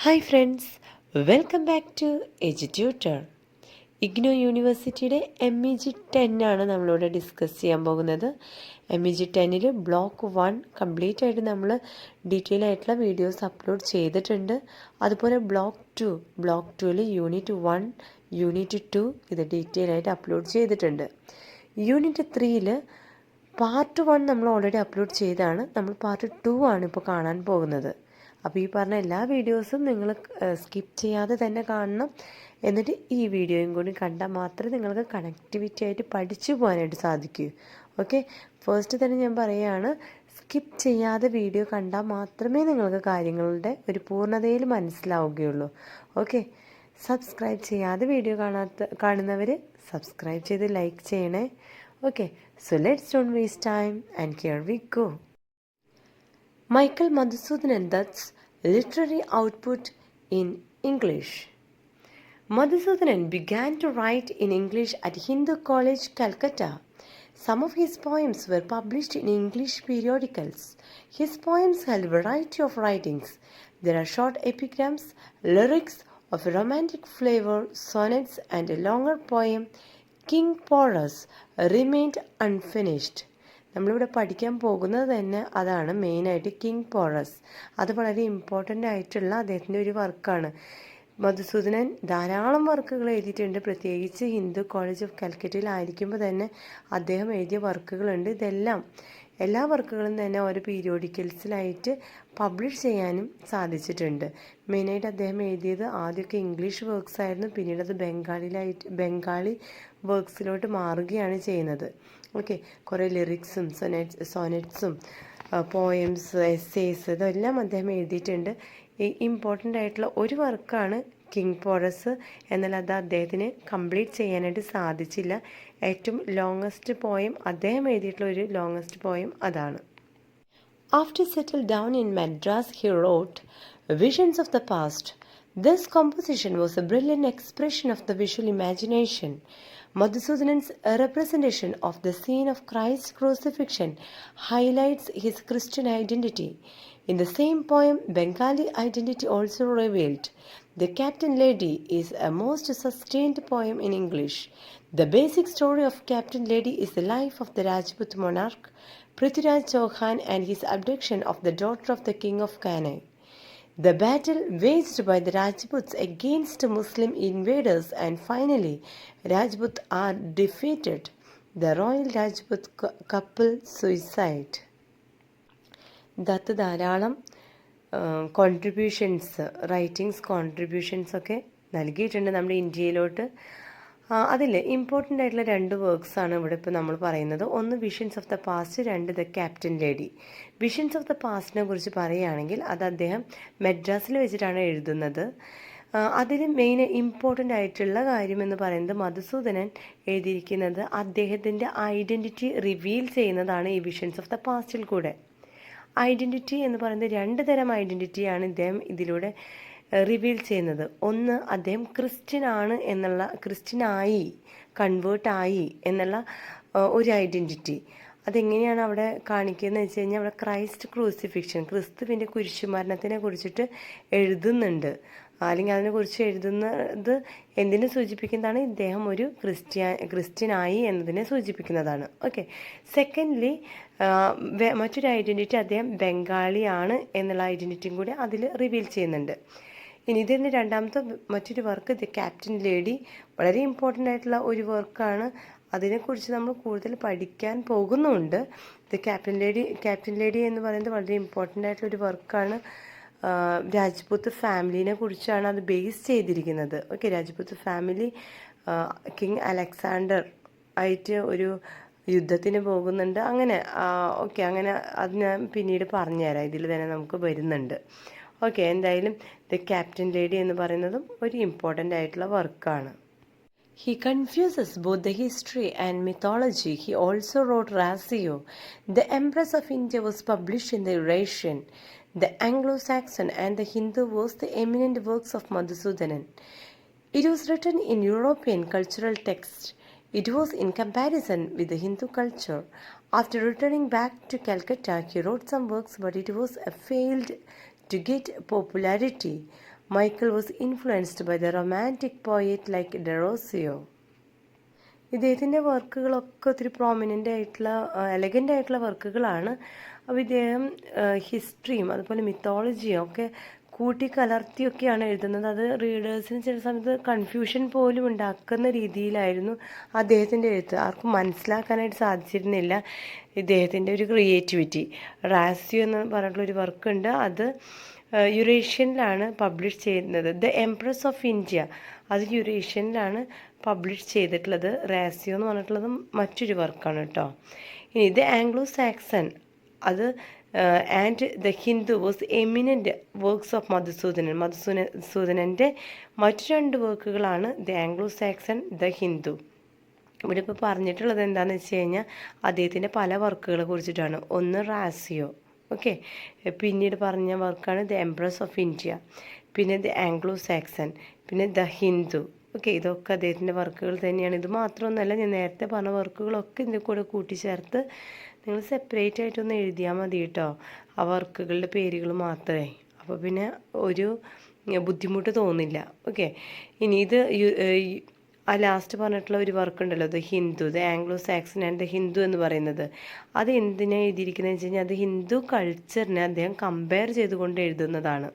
Hi friends, welcome back to Edututor. IGNOU യൂണിവേഴ്സിറ്റിയുടെ MEG 10 ആണ് നമ്മളിവിടെ ഡിസ്കസ് ചെയ്യാൻ പോകുന്നത്. MEG 10 ബ്ലോക്ക് 1 കംപ്ലീറ്റ് ആയിട്ട് നമ്മൾ ഡീറ്റെയിൽ ആയിട്ടുള്ള വീഡിയോസ് അപ്ലോഡ് ചെയ്തിട്ടുണ്ട്. അതുപോലെ ബ്ലോക്ക് 2 യൂണിറ്റ് 1 യൂണിറ്റ് 2 ഇത് ഡീറ്റെയിൽ ആയിട്ട് അപ്ലോഡ് ചെയ്തിട്ടുണ്ട്. യൂണിറ്റ് 3 പാർട്ട് 1 നമ്മൾ ഓൾറെഡി അപ്ലോഡ് ചെയ്താണ്. നമ്മൾ പാർട്ട് 2 ആണ് ഇപ്പോൾ കാണാൻ പോകുന്നത്. അപ്പോൾ ഈ പറഞ്ഞ എല്ലാ വീഡിയോസും നിങ്ങൾ സ്കിപ്പ് ചെയ്യാതെ തന്നെ കാണണം. എന്നിട്ട് ഈ വീഡിയോയും കൂടി കണ്ടാൽ മാത്രമേ നിങ്ങൾക്ക് കണക്ടിവിറ്റി ആയിട്ട് പഠിച്ചു പോകാനായിട്ട് സാധിക്കൂ. ഓക്കെ, ഫസ്റ്റ് തന്നെ ഞാൻ പറയുകയാണ്, സ്കിപ്പ് ചെയ്യാതെ വീഡിയോ കണ്ടാൽ മാത്രമേ നിങ്ങൾക്ക് കാര്യങ്ങളുടെ ഒരു പൂർണ്ണതയിൽ മനസ്സിലാവുകയുള്ളൂ. ഓക്കെ, സബ്സ്ക്രൈബ് ചെയ്യാതെ വീഡിയോ കാണുന്നവർ സബ്സ്ക്രൈബ് ചെയ്ത് ലൈക്ക് ചെയ്യണേ. Okay, so let's don't waste time and here we go. Michael Madhusudanan Dutt's literary output in English. Madhusudanan began to write in English at Hindu College, Calcutta. Some of his poems were published in English periodicals. His poems held a variety of writings. There are short epigrams, lyrics of a romantic flavor, sonnets, and a longer poem, King Porus, remained unfinished. നമ്മളിവിടെ പഠിക്കാൻ പോകുന്നത് തന്നെ അതാണ്, മെയിനായിട്ട് king porous. അത് വളരെ important ആയിട്ടുള്ള അദ്ദേഹത്തിൻ്റെ ഒരു വർക്കാണ്. മധുസൂദനൻ ധാരാളം വർക്കുകൾ എഴുതിയിട്ടുണ്ട്. പ്രത്യേകിച്ച് ഹിന്ദു കോളേജ് ഓഫ് കൽക്കറ്റയിലായിരിക്കുമ്പോൾ തന്നെ അദ്ദേഹം എഴുതിയ വർക്കുകളുണ്ട്. എല്ലാ വർക്കുകളും തന്നെ ഓരോ പീരിയോഡിക്കൽസിലായിട്ട് പബ്ലിഷ് ചെയ്യാനും സാധിച്ചിട്ടുണ്ട്. മെയിനായിട്ട് അദ്ദേഹം എഴുതിയത് ആദ്യമൊക്കെ ഇംഗ്ലീഷ് വർക്ക്സ് ആയിരുന്നു, പിന്നീട് അത് ബംഗാളി വർക്ക്സിലോട്ട് മാറുകയാണ് ചെയ്യുന്നത്. ഓക്കെ, കുറേ ലിറിക്സും സോനെറ്റ്സും പോയംസ്, എസ്സേസ് ഇതെല്ലാം അദ്ദേഹം എഴുതിയിട്ടുണ്ട്. ഈ ഇമ്പോർട്ടൻ്റ് ആയിട്ടുള്ള ഒരു വർക്കാണ് കിങ് പോറസ്. എന്നാൽ അത് അദ്ദേഹത്തിന് കംപ്ലീറ്റ് ചെയ്യാനായിട്ട് സാധിച്ചില്ല. ഏറ്റവും ലോങ്ങസ്റ്റ് പോയം അദ്ദേഹം എഴുതിയിട്ടുള്ള ഒരു ലോങ്ങസ്റ്റ് പോയം അതാണ്. After settled down in Madras, he wrote Visions of the Past. This composition was a brilliant expression of the visual imagination. Madhusudanan's representation of the scene of Christ's crucifixion highlights his Christian identity. In the same poem, Bengali identity also revealed. The Captain Lady is a most sustained poem in English. The basic story of Captain Lady is the life of the Rajput monarch Prithviraj Chauhan and his abduction of the daughter of the king of Kanai. The battle waged by the Rajputs against Muslim invaders, and finally Rajput are defeated. The royal Rajput couple suicide. Dutt ധാരാളം contributions ഒക്കെ നൽകിയിട്ടുണ്ട് നമ്മുടെ ഇന്ത്യയിലോട്ട്. അതിൽ important ആയിട്ടുള്ള 2 വർക്ക്സാണ് ഇവിടെ ഇപ്പോൾ നമ്മൾ പറയുന്നത്. ഒന്ന് visions of the past, 2 the captain lady. Visions of the പാസ്റ്റിനെ കുറിച്ച് പറയുകയാണെങ്കിൽ അത് അദ്ദേഹം മദ്രാസിൽ വെച്ചിട്ടാണ് എഴുതുന്നത്. അതിൽ മെയിൻ ഇമ്പോർട്ടൻ്റ് ആയിട്ടുള്ള കാര്യം എന്ന് പറയുന്നത് മധുസൂദനൻ എഴുതിയിരിക്കുന്നത് അദ്ദേഹത്തിൻ്റെ ഐഡൻറ്റിറ്റി റിവീൽ ചെയ്യുന്നതാണ് ഈ വിഷൻസ് ഓഫ് ദ പാസ്റ്റിൽ കൂടെ. ഐഡൻറ്റിറ്റി എന്ന് പറയുന്നത് 2 തരം ഐഡൻറ്റിറ്റിയാണ് ഇദ്ദേഹം ഇതിലൂടെ റിവീൽ ചെയ്യുന്നത്. ഒന്ന്, അദ്ദേഹം ക്രിസ്ത്യനായി കൺവേർട്ടായി എന്നുള്ള ഒരു ഐഡൻറ്റിറ്റി. അതെങ്ങനെയാണ് അവിടെ കാണിക്കുന്നത് വെച്ച് കഴിഞ്ഞാൽ അവിടെ ക്രൈസ്റ്റ് ക്രൂസിഫിക്ഷൻ, ക്രിസ്തുവിൻ്റെ കുരിശുമരണത്തിനെ കുറിച്ചിട്ട് എഴുതുന്നുണ്ട്. അല്ലെങ്കിൽ അതിനെക്കുറിച്ച് എഴുതുന്നത് എന്തിനെ സൂചിപ്പിക്കുന്നതാണ്? ഇദ്ദേഹം ഒരു ക്രിസ്ത്യനായി എന്നതിനെ സൂചിപ്പിക്കുന്നതാണ്. ഓക്കെ, സെക്കൻഡ്ലി മറ്റൊരു ഐഡൻറ്റിറ്റി അദ്ദേഹം ബംഗാളിയാണ് എന്നുള്ള ഐഡൻറ്റിറ്റിയും കൂടി അതിൽ റിവീൽ ചെയ്യുന്നുണ്ട്. ഇനി ഇതിൻ്റെ രണ്ടാമത്തെ മറ്റൊരു വർക്ക് ദി ക്യാപ്റ്റൻ ലേഡി, വളരെ ഇമ്പോർട്ടൻ്റ് ആയിട്ടുള്ള ഒരു വർക്കാണ്. അതിനെക്കുറിച്ച് നമ്മൾ കൂടുതൽ പഠിക്കാൻ പോകുന്നുണ്ട്. ദി ക്യാപ്റ്റൻ ലേഡി എന്ന് പറയുന്നത് വളരെ ഇമ്പോർട്ടൻ്റ് ആയിട്ടുള്ളൊരു വർക്കാണ്. രാജ്പുത്ത് ഫാമിലിനെ കുറിച്ചാണ് അത് ബേസ് ചെയ്തിരിക്കുന്നത്. Okay, Rajput family king Alexander ആയിട്ട് ഒരു യുദ്ധത്തിന് പോകുന്നുണ്ട്. അങ്ങനെ അങ്ങനെ അത് ഞാൻ പിന്നീട് പറഞ്ഞുതരാം, ഇതിൽ തന്നെ നമുക്ക് വരുന്നുണ്ട്. ഓക്കെ, എന്തായാലും ദ ക്യാപ്റ്റൻ ലേഡി എന്ന് പറയുന്നതും ഒരു ഇമ്പോർട്ടൻ്റ് ആയിട്ടുള്ള വർക്കാണ്. He confuses both the history and mythology. He also wrote Razio. The Empress of India was published in the Eurasian, the Anglo-Saxon and the Hindu was the eminent works of Madhusudanan. It was written in European cultural text. It was in comparison with the Hindu culture. After returning back to Calcutta, he wrote some works, but it was failed to get popularity. Michael was influenced by the romantic poet like Derozio. ഇദ്ദേഹത്തിൻ്റെ വർക്കുകളൊക്കെ ഒത്തിരി prominent ആയിട്ടുള്ള elegant ആയിട്ടുള്ള വർക്കുകളാണ്. അപ്പോൾ ഇദ്ദേഹം ഹിസ്റ്ററിയും അതുപോലെ മിത്തോളജിയും ഒക്കെ കൂട്ടിക്കലർത്തിയൊക്കെയാണ് എഴുതുന്നത്. അത് റീഡേഴ്സിന് ചില സമയത്ത് കൺഫ്യൂഷൻ പോലും ഉണ്ടാക്കുന്ന രീതിയിലായിരുന്നു അദ്ദേഹത്തിൻ്റെ എഴുത്ത്. ആർക്കും മനസ്സിലാക്കാനായിട്ട് സാധിച്ചിരുന്നില്ല ഇദ്ദേഹത്തിൻ്റെ ഒരു ക്രിയേറ്റിവിറ്റി. റാസിയോ എന്ന് പറഞ്ഞിട്ടുള്ളൊരു വർക്കുണ്ട്, അത് യുറേഷ്യനിലാണ് പബ്ലിഷ് ചെയ്യുന്നത്. ദ എംപ്രസ് ഓഫ് ഇന്ത്യ, അത് യുറേഷ്യനിലാണ് പബ്ലിഷ് ചെയ്തിട്ടുള്ളത്. റാസിയോ എന്ന് പറഞ്ഞിട്ടുള്ളത് മറ്റൊരു വർക്കാണ് കേട്ടോ. ഇനി ദ ആംഗ്ലോ സാക്സൺ, അത് and the Hindu was eminent works of മധുസൂദനൻ്റെ മറ്റു 2 വർക്കുകളാണ് the Anglo Saxon, the Hindu. ഇവിടെ ഇപ്പോൾ പറഞ്ഞിട്ടുള്ളത് എന്താണെന്ന് വെച്ച് കഴിഞ്ഞാൽ അദ്ദേഹത്തിൻ്റെ പല വർക്കുകളെ കുറിച്ചിട്ടാണ്. ഒന്ന് റാസിയോ, ഓക്കെ, പിന്നീട് പറഞ്ഞ വർക്കാണ് ദ എംപ്രസ് ഓഫ് ഇന്ത്യ, പിന്നെ ദ ആംഗ്ലോ സാക്സൺ, പിന്നെ ദ ഹിന്ദു. ഓക്കെ, ഇതൊക്കെ അദ്ദേഹത്തിൻ്റെ വർക്കുകൾ തന്നെയാണ്. ഇത് മാത്രമൊന്നുമല്ല, ഞാൻ നേരത്തെ പറഞ്ഞ വർക്കുകളൊക്കെ ഇതിൻ്റെ കൂടെ കൂട്ടിച്ചേർത്ത് നിങ്ങൾ സെപ്പറേറ്റ് ആയിട്ടൊന്ന് എഴുതിയാൽ മതി കേട്ടോ, ആ വർക്കുകളുടെ പേരുകൾ മാത്രമേ. അപ്പോൾ പിന്നെ ഒരു ബുദ്ധിമുട്ട് തോന്നില്ല. ഓക്കെ, ഇനി ഇത് ആ ലാസ്റ്റ് പറഞ്ഞിട്ടുള്ള ഒരു വർക്ക് ഉണ്ടല്ലോ, the Hindu, the Anglo Saxon and the Hindu എന്ന് പറയുന്നത്, അത് എന്തിനാണ് എഴുതിയിരിക്കുന്നത് വെച്ച് കഴിഞ്ഞാൽ അത് ഹിന്ദു കൾച്ചറിനെ അദ്ദേഹം കമ്പയർ ചെയ്തുകൊണ്ട് എഴുതുന്നതാണ്.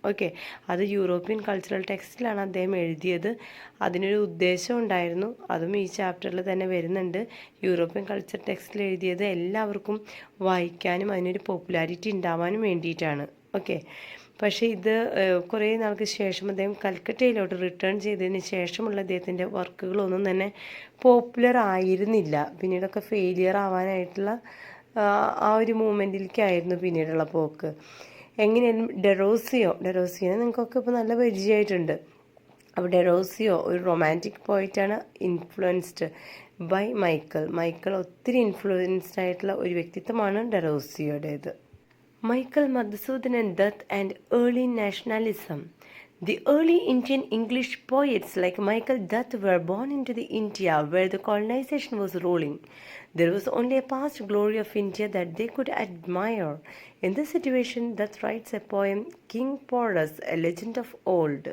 ഓക്കെ, അത് യൂറോപ്യൻ കൾച്ചറൽ ടെക്സ്റ്റിലാണ് അദ്ദേഹം എഴുതിയത്. അതിനൊരു ഉദ്ദേശം ഉണ്ടായിരുന്നു, അതും ഈ ചാപ്റ്ററിൽ തന്നെ വരുന്നുണ്ട്. യൂറോപ്യൻ കൾച്ചർ ടെക്സ്റ്റിൽ എഴുതിയത് എല്ലാവർക്കും വായിക്കാനും അതിനൊരു പോപ്പുലാരിറ്റി ഉണ്ടാവാനും വേണ്ടിയിട്ടാണ്. ഓക്കെ, പക്ഷേ ഇത് കുറേ നാൾക്ക് ശേഷം അദ്ദേഹം കൽക്കട്ടയിലോട്ട് റിട്ടേൺ ചെയ്തതിന് ശേഷമുള്ള അദ്ദേഹത്തിൻ്റെ വർക്കുകളൊന്നും തന്നെ പോപ്പുലർ ആയിരുന്നില്ല. പിന്നീടൊക്കെ ഫെയിലിയർ ആവാനായിട്ടുള്ള ആ ഒരു മൂമെൻറ്റിലേക്കായിരുന്നു പിന്നീടുള്ള പോക്ക്. എങ്ങനെയാലും ഡെറോസിയോനെ നിങ്ങൾക്കൊക്കെ ഇപ്പോൾ നല്ല പരിചയമായിട്ടുണ്ട്. അപ്പോൾ ഡെറോസിയോ ഒരു റൊമാൻറ്റിക് പോയിട്ടാണ്, ഇൻഫ്ലുവൻസ്ഡ് ബൈ മൈക്കൽ ഒത്തിരി ഇൻഫ്ലുവൻസ്ഡ് ആയിട്ടുള്ള ഒരു വ്യക്തിത്വമാണ് ഡെറോസിയോയുടേത്. Michael Madhusudanan Dutt and early nationalism. The early Indian English poets like Michael Dutt were born into the India where the colonization was ruling. There was only a past glory of India that they could admire. In this situation, Dutt writes a poem, King Porus, a legend of old.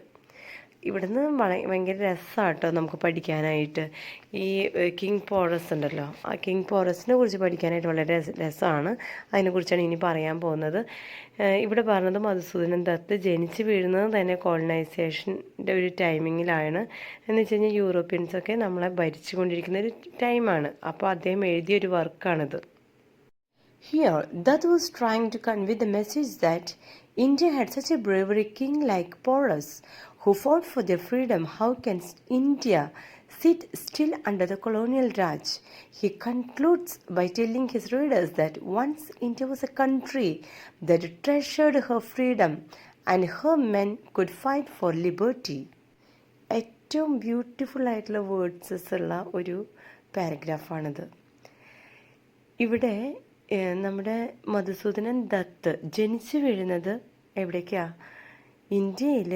ഇവിടുന്ന് ഭയങ്കര രസമാണ് കേട്ടോ നമുക്ക് പഠിക്കാനായിട്ട്. ഈ king porous ഉണ്ടല്ലോ, ആ king പോറസിനെ കുറിച്ച് പഠിക്കാനായിട്ട് വളരെ രസമാണ്. അതിനെക്കുറിച്ചാണ് ഇനി പറയാൻ പോകുന്നത്. ഇവിടെ പറഞ്ഞത് മധുസൂദനൻ ദത്ത് ജനിച്ച് വീഴുന്നത് തന്നെ കോളനൈസേഷൻ്റെ ഒരു ടൈമിങ്ങിലാണ്. എന്ന് വെച്ച് കഴിഞ്ഞാൽ യൂറോപ്യൻസൊക്കെ നമ്മളെ ഭരിച്ചുകൊണ്ടിരിക്കുന്ന ഒരു ടൈമാണ്. അപ്പോൾ അദ്ദേഹം എഴുതിയൊരു വർക്കാണിത്. Here, Dutt was trying to convey the message that India had such a bravery king like Porus, who fought for their freedom. How can India sit still under the colonial Raj? He concludes by telling his readers that once India was a country that treasured her freedom and her men could fight for liberty. ഏറ്റവും beautiful ആയിട്ടുള്ള വേർഡ്സസ് ഉള്ള ഒരു പാരഗ്രാഫാണിത്. ഇവിടെ നമ്മുടെ മധുസൂദനൻ ദത്ത് ജനിച്ചു വീഴുന്നത് എവിടേക്കാണ്? ഇന്ത്യയിൽ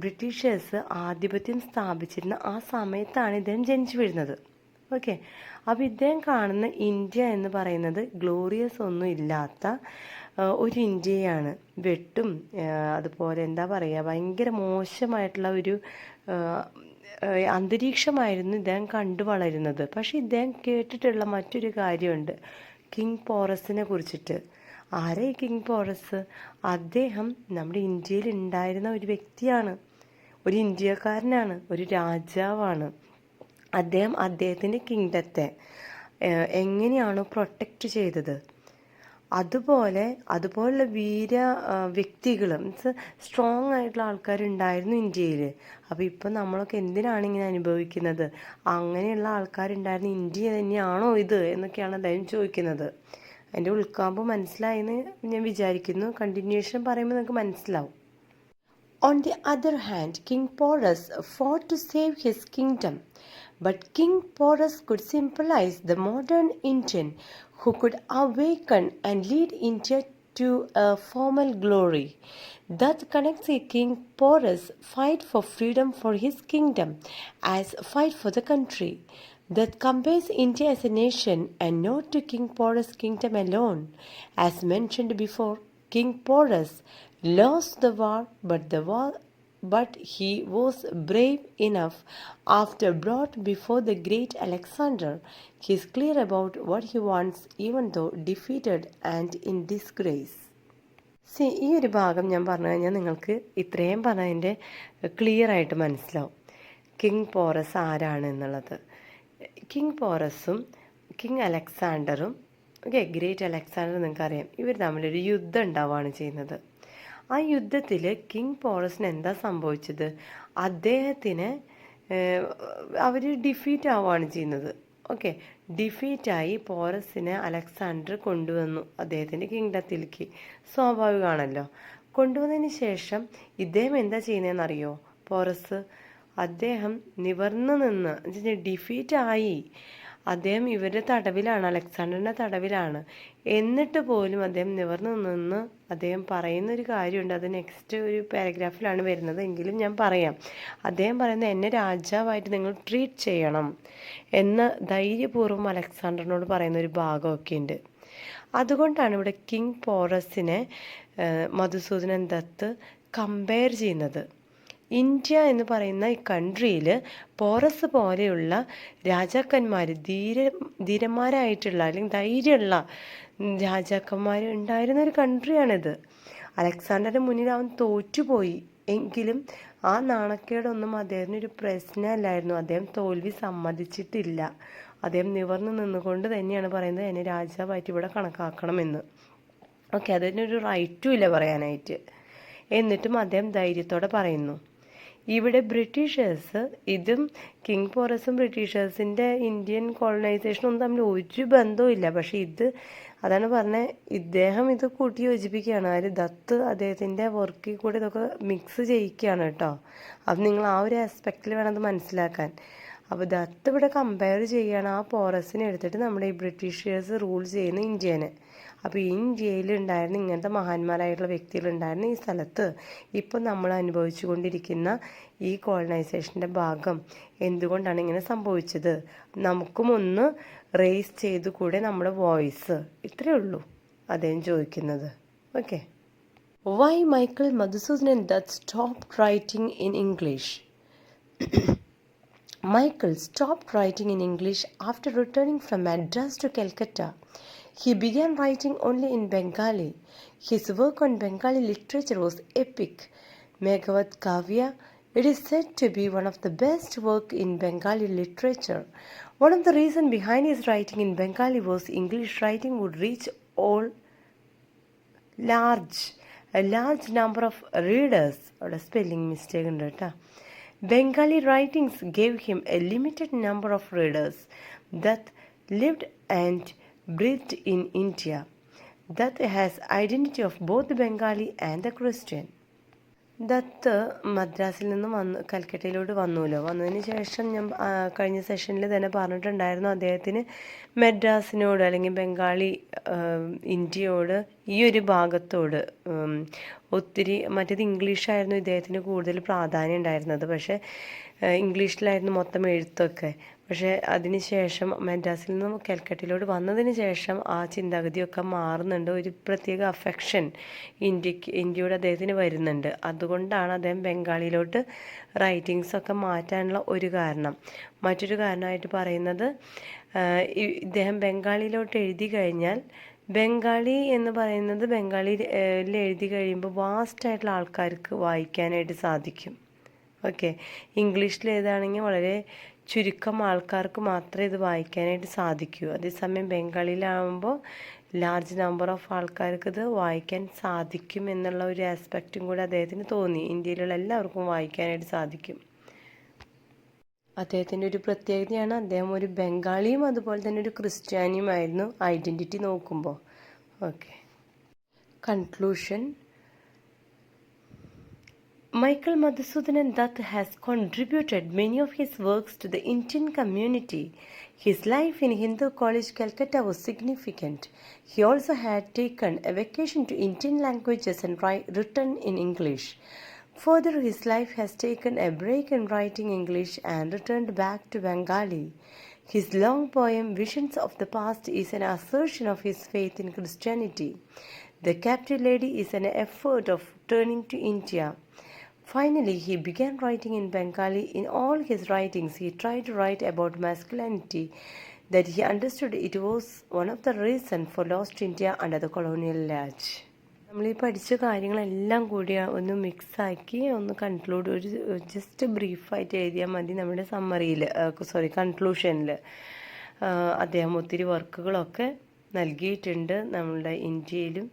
ബ്രിട്ടീഷേഴ്സ് ആധിപത്യം സ്ഥാപിച്ചിരുന്ന ആ സമയത്താണ് ഇദ്ദേഹം ജനിച്ചു വീഴുന്നത്. ഓക്കെ, അപ്പോൾ ഇദ്ദേഹം കാണുന്ന ഇന്ത്യ എന്ന് പറയുന്നത് ഗ്ലോറിയസ് ഒന്നും ഇല്ലാത്ത ഒരു ഇന്ത്യയാണ്. വെട്ടും അതുപോലെ എന്താ പറയുക, ഭയങ്കര മോശമായിട്ടുള്ള ഒരു അന്തരീക്ഷമായിരുന്നു ഇദ്ദേഹം കണ്ടു വളരുന്നത്. പക്ഷേ ഇദ്ദേഹം കേട്ടിട്ടുള്ള മറ്റൊരു കാര്യമുണ്ട്, കിങ് പോറസിനെ കുറിച്ചിട്ട്. ആരാ ഈ കിങ് പോറസ്? അദ്ദേഹം നമ്മുടെ ഇന്ത്യയിൽ ഉണ്ടായിരുന്ന ഒരു വ്യക്തിയാണ്, ഒരു ഇന്ത്യക്കാരനാണ്, ഒരു രാജാവാണ്. അദ്ദേഹത്തിൻ്റെ കിങ്ഡത്തെ എങ്ങനെയാണോ പ്രൊട്ടക്റ്റ് ചെയ്തത്, അതുപോലുള്ള വീര വ്യക്തികൾ, മീൻസ് സ്ട്രോങ് ആയിട്ടുള്ള ആൾക്കാരുണ്ടായിരുന്നു ഇന്ത്യയിൽ. അപ്പോൾ ഇപ്പം നമ്മളൊക്കെ എന്തിനാണ് ഇങ്ങനെ അനുഭവിക്കുന്നത്? അങ്ങനെയുള്ള ആൾക്കാരുണ്ടായിരുന്ന ഇന്ത്യ തന്നെയാണോ ഇത് എന്നൊക്കെയാണ് അദ്ദേഹം ചോദിക്കുന്നത്. അതിൻ്റെ ഉൾക്കാമ്പ് മനസ്സിലായെന്ന് ഞാൻ വിചാരിക്കുന്നു. കണ്ടിന്യൂഷൻ പറയുമ്പോൾ നിങ്ങൾക്ക് മനസ്സിലാവും. On the other hand, King Porus fought to save his kingdom. But King Porus could symbolize the modern Indian who could awaken and lead India to a formal glory. That connects a King Porus' fight for freedom for his kingdom as fight for the country. That compares India as a nation and not to King Porus' kingdom alone. As mentioned before, King Porus lost the war, but he was brave enough after brought before the great Alexander. He is clear about what he wants, even though defeated and in disgrace. ഈ ഒരു ഭാഗം ഞാൻ പറഞ്ഞു കഴിഞ്ഞാൽ നിങ്ങൾക്ക് ഇത്രയും പറഞ്ഞതിൻ്റെ clear ആയിട്ട് മനസ്സിലാവും കിങ് പോറസ് ആരാണ് എന്നുള്ളത്. കിങ് പോറസും കിങ് അലക്സാണ്ടറും ഗ്രേറ്റ് അലക്സാണ്ടർ നിങ്ങൾക്കറിയാം, ഇവർ തമ്മിലൊരു യുദ്ധം ഉണ്ടാവുകയാണ് ചെയ്യുന്നത്. ആ യുദ്ധത്തിൽ കിങ് പോറസിന് എന്താ സംഭവിച്ചത്? അദ്ദേഹത്തിന് അവർ ഡിഫീറ്റ് ആവുകയാണ് ചെയ്യുന്നത്. ഡിഫീറ്റായി പോറസിനെ അലക്സാണ്ടർ കൊണ്ടുവന്നു അദ്ദേഹത്തിൻ്റെ കിങ്ഡത്തിലേക്ക്. സ്വാഭാവികമാണല്ലോ. കൊണ്ടുവന്നതിന് ശേഷം ഇദ്ദേഹം എന്താ ചെയ്യുന്നതെന്നറിയോ? പോറസ് അദ്ദേഹം നിവർന്നു നിന്ന് ഡിഫീറ്റായി അദ്ദേഹം ഇവരുടെ തടവിലാണ്, അലക്സാണ്ടറിൻ്റെ തടവിലാണ്. എന്നിട്ട് പോലും അദ്ദേഹം നിവർന്നു നിന്ന് അദ്ദേഹം പറയുന്നൊരു കാര്യമുണ്ട്. അത് നെക്സ്റ്റ് ഒരു പാരഗ്രാഫിലാണ് വരുന്നത്, എങ്കിലും ഞാൻ പറയാം. അദ്ദേഹം പറയുന്നത് എന്നെ രാജാവായിട്ട് നിങ്ങൾ ട്രീറ്റ് ചെയ്യണം എന്ന് ധൈര്യപൂർവ്വം അലക്സാണ്ടറിനോട് പറയുന്ന ഒരു ഭാഗമൊക്കെ ഉണ്ട്. അതുകൊണ്ടാണ് ഇവിടെ കിങ് പോറസിനെ മധുസൂദനൻ ദത്ത് കമ്പയർ ചെയ്യുന്നത്. ഇന്ത്യ എന്ന് പറയുന്ന ഈ കൺട്രിയിൽ പോറസ് പോലെയുള്ള രാജാക്കന്മാർ, ധീരന്മാരായിട്ടുള്ള അല്ലെങ്കിൽ ധൈര്യമുള്ള രാജാക്കന്മാർ ഉണ്ടായിരുന്ന ഒരു കൺട്രിയാണിത്. അലക്സാണ്ടറിൻ്റെ മുന്നിൽ അവൻ തോറ്റുപോയി എങ്കിലും ആ നാണക്കേടൊന്നും അദ്ദേഹത്തിനൊരു പ്രശ്നമല്ലായിരുന്നു. അദ്ദേഹം തോൽവി സമ്മതിച്ചിട്ടില്ല. അദ്ദേഹം നിവർന്നു നിന്നുകൊണ്ട് തന്നെയാണ് പറയുന്നത് എന്നെ രാജാവായിട്ട് ഇവിടെ കണക്കാക്കണമെന്ന്. അതിനൊരു റൈറ്റും ഇല്ല പറയാനായിട്ട്. എന്നിട്ടും അദ്ദേഹം ധൈര്യത്തോടെ പറയുന്നു. ഇവിടെ ബ്രിട്ടീഷേഴ്സ്, ഇതും കിങ് പോറസും ബ്രിട്ടീഷേഴ്സിൻ്റെ ഇന്ത്യൻ കോളനൈസേഷനൊന്നും തമ്മിൽ ഒരു ബന്ധവുമില്ല. പക്ഷേ അതാണ് പറഞ്ഞത്, ഇദ്ദേഹം ഇത് കൂട്ടി യോജിപ്പിക്കുകയാണ്. ദത്ത് അദ്ദേഹത്തിൻ്റെ വർക്കിൽ കൂടെ ഇതൊക്കെ മിക്സ് ചെയ്യിക്കുകയാണ് കേട്ടോ. അപ്പം നിങ്ങൾ ആ ഒരു ആസ്പെക്റ്റിൽ വേണം അത് മനസ്സിലാക്കാൻ. അപ്പോൾ ദത്ത് ഇവിടെ കമ്പയർ ചെയ്യുകയാണ് ആ പോറസിനെ എടുത്തിട്ട് നമ്മുടെ ഈ ബ്രിട്ടീഷേഴ്സ് റൂൾ ചെയ്യുന്ന ഇന്ത്യേനെ. അപ്പോൾ ഈ ഇന്ത്യയിൽ ഉണ്ടായിരുന്ന ഇങ്ങനത്തെ മഹാന്മാരായിട്ടുള്ള വ്യക്തികളുണ്ടായിരുന്ന ഈ സ്ഥലത്ത് ഇപ്പം നമ്മൾ അനുഭവിച്ചു കൊണ്ടിരിക്കുന്ന ഈ കോളനൈസേഷൻ്റെ ഭാഗം എന്തുകൊണ്ടാണ് ഇങ്ങനെ സംഭവിച്ചത്? നമുക്കും ഒന്ന് റേസ് ചെയ്തു കൂടെ നമ്മുടെ വോയിസ്. ഇത്രയേ ഉള്ളൂ അദ്ദേഹം ചോദിക്കുന്നത്. Why Michael Madhusudanan Dutt stopped writing in English? Michael stopped writing in English after returning from Madras to Calcutta. He began writing only in Bengali. His work on Bengali literature was epic. Meghavat Kavya, it is said to be one of the best work in Bengali literature. One of the reasons behind his writing in Bengali was English writing would reach a large number of readers. Or a spelling mistake in that. Bengali writings gave him a limited number of readers that lived and breathed in India. That has identity of both the Bengali and the Christian. Dutt മദ്രാസിൽ നിന്ന് കൽക്കട്ടയിലോട്ട് വന്നതിന് ശേഷം ഞാൻ കഴിഞ്ഞ സെഷനിൽ തന്നെ പറഞ്ഞിട്ടുണ്ടായിരുന്നു, അദ്ദേഹത്തിന് മദ്രാസിനോട് അല്ലെങ്കിൽ ബംഗാളി ഇന്ത്യയോട് ഈ ഒരു ഭാഗത്തോട് ഒത്തിരി, മറ്റേത് ഇംഗ്ലീഷായിരുന്നു ഇദ്ദേഹത്തിന് കൂടുതൽ പ്രാധാന്യം ഉണ്ടായിരുന്നത്. പക്ഷേ ഇംഗ്ലീഷിലായിരുന്നു മൊത്തം എഴുത്തൊക്കെ. പക്ഷേ അതിന് ശേഷം മദ്രാസിൽ നിന്നും കൽക്കട്ടയിലോട്ട് വന്നതിന് ശേഷം ആ ചിന്താഗതിയൊക്കെ മാറുന്നുണ്ട്. ഒരു പ്രത്യേക അഫെക്ഷൻ ഇന്ത്യയോട് അദ്ദേഹത്തിന് വരുന്നുണ്ട്. അതുകൊണ്ടാണ് അദ്ദേഹം ബംഗാളിയിലോട്ട് റൈറ്റിങ്സൊക്കെ മാറ്റാനുള്ള ഒരു കാരണം. മറ്റൊരു കാരണമായിട്ട് പറയുന്നത്, ഇദ്ദേഹം ബംഗാളിയിലോട്ട് എഴുതി കഴിഞ്ഞാൽ, ബംഗാളി എന്ന് പറയുന്നത് ബംഗാളിയിൽ എഴുതി കഴിയുമ്പോൾ വാസ്റ്റായിട്ടുള്ള ആൾക്കാർക്ക് വായിക്കാനായിട്ട് സാധിക്കും. ഇംഗ്ലീഷിൽ എഴുതുകയാണെങ്കിൽ വളരെ ചുരുക്കം ആൾക്കാർക്ക് മാത്രമേ ഇത് വായിക്കാനായിട്ട് സാധിക്കൂ. അതേസമയം ബംഗാളിയിലാകുമ്പോൾ ലാർജ് നമ്പർ ഓഫ് ആൾക്കാർക്ക് ഇത് വായിക്കാൻ സാധിക്കും എന്നുള്ള ഒരു ആസ്പെക്റ്റും കൂടി അദ്ദേഹത്തിന് തോന്നി. ഇന്ത്യയിലുള്ള എല്ലാവർക്കും വായിക്കാനായിട്ട് സാധിക്കും. അദ്ദേഹത്തിൻ്റെ ഒരു പ്രത്യേകതയാണ് അദ്ദേഹം ഒരു ബംഗാളിയും അതുപോലെ തന്നെ ഒരു ക്രിസ്ത്യാനിയുമായിരുന്നു ഐഡൻറ്റിറ്റി നോക്കുമ്പോൾ. Conclusion. Michael Madhusudanan Dutt has contributed many of his works to the Indian community. His life in Hindu College, Calcutta was significant. He also had taken a vacation to Indian languages and written in English. Further, his life has taken a break in writing English and returned back to Bengali. His long poem, Visions of the Past, is an assertion of his faith in Christianity. The Captive Lady is an effort returning to India. Finally, he began writing in Bengali. In all his writings, he tried to write about masculinity, that he understood it was one of the reasons for lost India under the colonial Raj. നമ്മൾ ഈ പഠിച്ച കാര്യങ്ങളെല്ലാം കൂടി ഒന്ന് മിക്സാക്കി ഒന്ന് conclude ഒരു just ബ്രീഫായിട്ട് എഴുതിയാൽ മതി നമ്മുടെ സമ്മറിയിൽ കൺക്ലൂഷനിൽ. അദ്ദേഹം ഒത്തിരി വർക്കുകളൊക്കെ നൽകിയിട്ടുണ്ട് നമ്മളുടെ ഇന്ത്യയിലും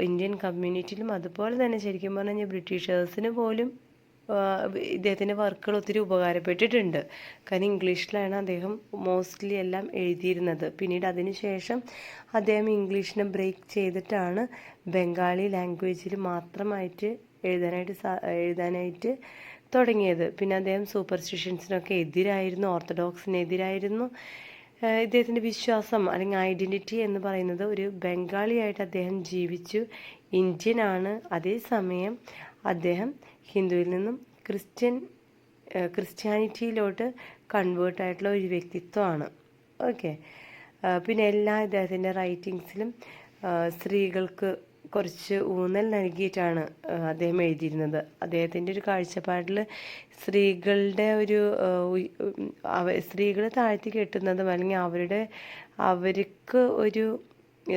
ഇന്ത്യൻ കമ്മ്യൂണിറ്റിയിലും. അതുപോലെ തന്നെ ശരിക്കും പറഞ്ഞു കഴിഞ്ഞാൽ ബ്രിട്ടീഷേഴ്സിന് പോലും ഇദ്ദേഹത്തിൻ്റെ വർക്കുകൾ ഒത്തിരി ഉപകാരപ്പെട്ടിട്ടുണ്ട്. കാരണം ഇംഗ്ലീഷിലാണ് അദ്ദേഹം മോസ്റ്റ്ലി എല്ലാം എഴുതിയിരുന്നത്. പിന്നീട് അതിന് ശേഷം അദ്ദേഹം ഇംഗ്ലീഷിനെ ബ്രേക്ക് ചെയ്തിട്ടാണ് ബംഗാളി ലാംഗ്വേജിൽ മാത്രമായിട്ട് എഴുതാനായിട്ട് തുടങ്ങിയത്. പിന്നെ അദ്ദേഹം സൂപ്പർസ്റ്റിഷ്യൻസിനൊക്കെ എതിരായിരുന്നു, ഓർത്തഡോക്സിനെതിരായിരുന്നു. ഇദ്ദേഹത്തിൻ്റെ വിശ്വാസം അല്ലെങ്കിൽ ഐഡൻറ്റിറ്റി എന്ന് പറയുന്നത് ഒരു ബംഗാളിയായിട്ട് അദ്ദേഹം ജീവിച്ചു, ഇന്ത്യനാണ്. അതേസമയം അദ്ദേഹം ഹിന്ദുവിൽ നിന്നും ക്രിസ്ത്യാനിറ്റിയിലോട്ട് കൺവേർട്ടായിട്ടുള്ള ഒരു വ്യക്തിത്വമാണ്. ഓക്കെ. പിന്നെ എല്ലാ ഇദ്ദേഹത്തിൻ്റെ റൈറ്റിങ്സിലും സ്ത്രീകൾക്ക് കുറച്ച് ഊന്നൽ നൽകിയിട്ടാണ് അദ്ദേഹം എഴുതിയിരുന്നത്. അദ്ദേഹത്തിൻ്റെ ഒരു കാഴ്ചപ്പാടിൽ സ്ത്രീകളുടെ സ്ത്രീകളെ താഴ്ത്തി കെട്ടുന്നതും അല്ലെങ്കിൽ അവർക്ക് ഒരു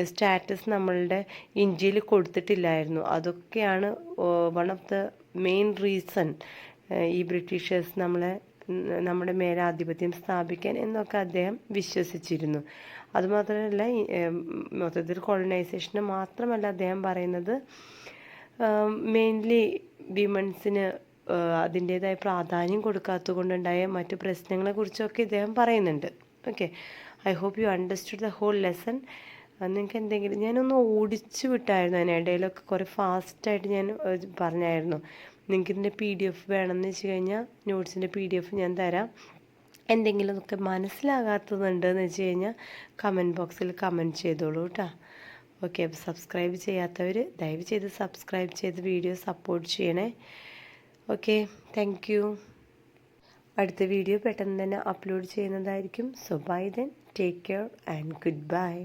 സ്റ്റാറ്റസ് നമ്മളുടെ ഇന്ത്യയിൽ കൊടുത്തിട്ടില്ലായിരുന്നു. അതൊക്കെയാണ് one of the main reason ഈ ബ്രിട്ടീഷേഴ്സ് നമ്മുടെ മേലെ ആധിപത്യം സ്ഥാപിക്കാൻ എന്നൊക്കെ അദ്ദേഹം വിശ്വസിച്ചിരുന്നു. അതുമാത്രമല്ല, മൊത്തത്തിൽ കോളനൈസേഷന് മാത്രമല്ല അദ്ദേഹം പറയുന്നത്, മെയിൻലി വിമൻസിന് അതിൻ്റേതായ പ്രാധാന്യം കൊടുക്കാത്തത് കൊണ്ടുണ്ടായ മറ്റു പ്രശ്നങ്ങളെക്കുറിച്ചൊക്കെ ഇദ്ദേഹം പറയുന്നുണ്ട്. Okay, I hope you understood the whole lesson. നിങ്ങൾക്ക് എന്തെങ്കിലും ഞാനൊന്ന് ഓടിച്ചു വിട്ടായിരുന്നു, അതിനിടയിലൊക്കെ കുറേ ഫാസ്റ്റായിട്ട് ഞാൻ പറഞ്ഞായിരുന്നു. നിങ്ങൾക്ക് ഇതിൻ്റെ PDF വേണമെന്ന് വെച്ച് കഴിഞ്ഞാൽ നോട്ട്സിൻ്റെ PDF ഞാൻ തരാം. എന്തെങ്കിലുമൊക്കെ മനസ്സിലാകാത്തതുണ്ടെന്ന് വെച്ച് കഴിഞ്ഞാൽ കമൻറ്റ് ബോക്സിൽ കമൻറ്റ് ചെയ്തോളൂ കേട്ടോ. ഓക്കെ, അപ്പോൾ സബ്സ്ക്രൈബ് ചെയ്യാത്തവർ ദയവ് ചെയ്ത് സബ്സ്ക്രൈബ് ചെയ്ത് വീഡിയോ സപ്പോർട്ട് ചെയ്യണേ. Okay, thank you. അടുത്ത വീഡിയോ പെട്ടെന്ന് തന്നെ അപ്ലോഡ് ചെയ്യുന്നതായിരിക്കും. So bye then, take care and good bye.